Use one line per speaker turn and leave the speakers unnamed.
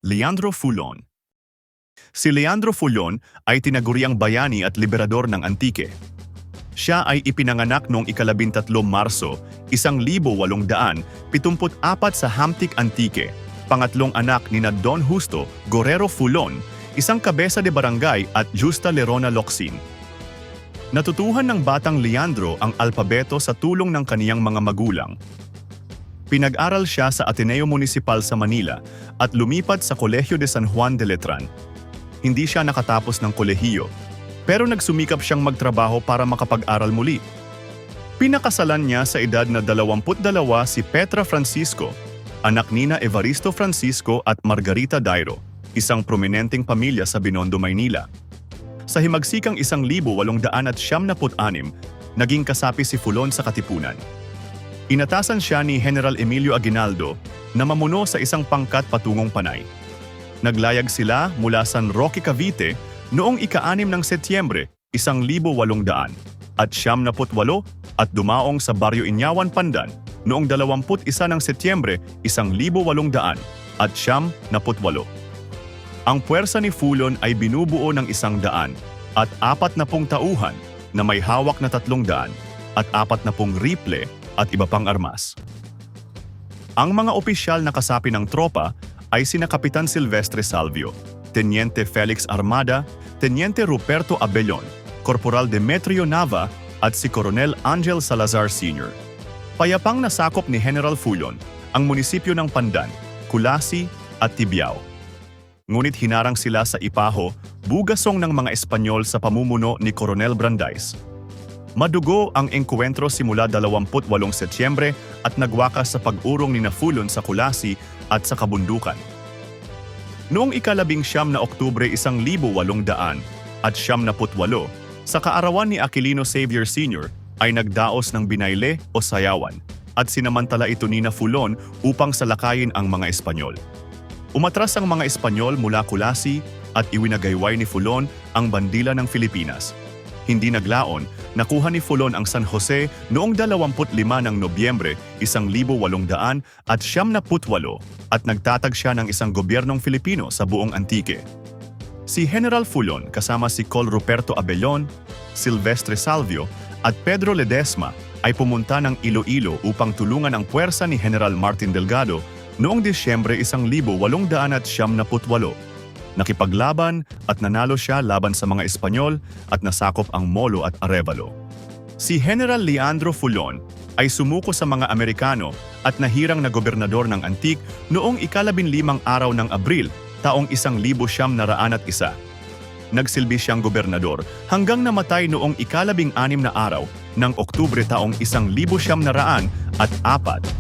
Leandro Fulon. Si Leandro Fulon ay tinaguriang bayani at liberador ng Antique. Siya ay ipinanganak noong 13 Marso, 1874 sa Hamtic, Antique, pangatlong anak ni Don Justo Guerrero Fulon, isang kabesa de barangay at Justa Lerona Locsin. Natutuhan ng batang Leandro ang alpabeto sa tulong ng kaniyang mga magulang. Pinag-aral siya sa Ateneo Municipal sa Manila at lumipat sa Colegio de San Juan de Letran. Hindi siya nakatapos ng kolehiyo, pero nagsumikap siyang magtrabaho para makapag-aral muli. Pinakasalan niya sa edad na 22 si Petra Francisco, anak nina Evaristo Francisco at Margarita Dairo, isang prominenteng pamilya sa Binondo, Maynila. Sa himagsikang 1876, naging kasapi si Fulon sa Katipunan. Inatasan siya ni General Emilio Aguinaldo na mamuno sa isang pangkat patungong Panay. Naglayag sila mula San Roque, Cavite noong ika-6 ng Setyembre, 1800 at 78 at dumaong sa Baryo Inyawan, Pandan noong 21 ng Setyembre, 1800 at 78. Ang puwersa ni Fulon ay binubuo ng 100 at 40 tauhan na may hawak na 300 at 40 rifle at iba pang armas. Ang mga opisyal na kasapi ng tropa ay sina Kapitan Silvestre Salvio, Teniente Felix Armada, Teniente Ruperto Abellon, Corporal Demetrio Nava at si Coronel Angel Salazar Sr. Payapang nasakop ni General Fulon ang munisipyo ng Pandan, Culasi at Tibiao. Ngunit hinarang sila sa Ipaho, bugasong ng mga Espanyol sa pamumuno ni Coronel Brandeis. Madugo ang engkwentro simula 28 Setyembre at nagwakas sa pag-urong ni Fulon sa Culasi at sa kabundukan. Noong ika-19 na Oktubre 1800 at 78, sa kaarawan ni Aquilino Xavier Sr. ay nagdaos ng binayle o sayawan at sinamantala ito ni Fulon upang salakayin ang mga Espanyol. Umatras ang mga Espanyol mula Culasi at iwinagayway ni Fulon ang bandila ng Pilipinas. Hindi naglaon, nakuha ni Fulon ang San Jose noong 25 ng Nobyembre 1800 at 78 at nagtatag siya ng isang gobyernong Filipino sa buong Antique. Si General Fulon kasama si Col Ruperto Abellon, Silvestre Salvio at Pedro Ledesma ay pumunta ng Iloilo upang tulungan ang puwersa ni General Martin Delgado noong Disyembre 1878. Nakipaglaban at nanalo siya laban sa mga Espanyol at nasakop ang Molo at Arevalo. Si General Leandro Fulon ay sumuko sa mga Amerikano at nahirang na gobernador ng Antique noong ika-15 araw ng Abril taong 1901. Nagsilbi siyang gobernador hanggang namatay noong ika-16 na araw ng Oktubre taong 1904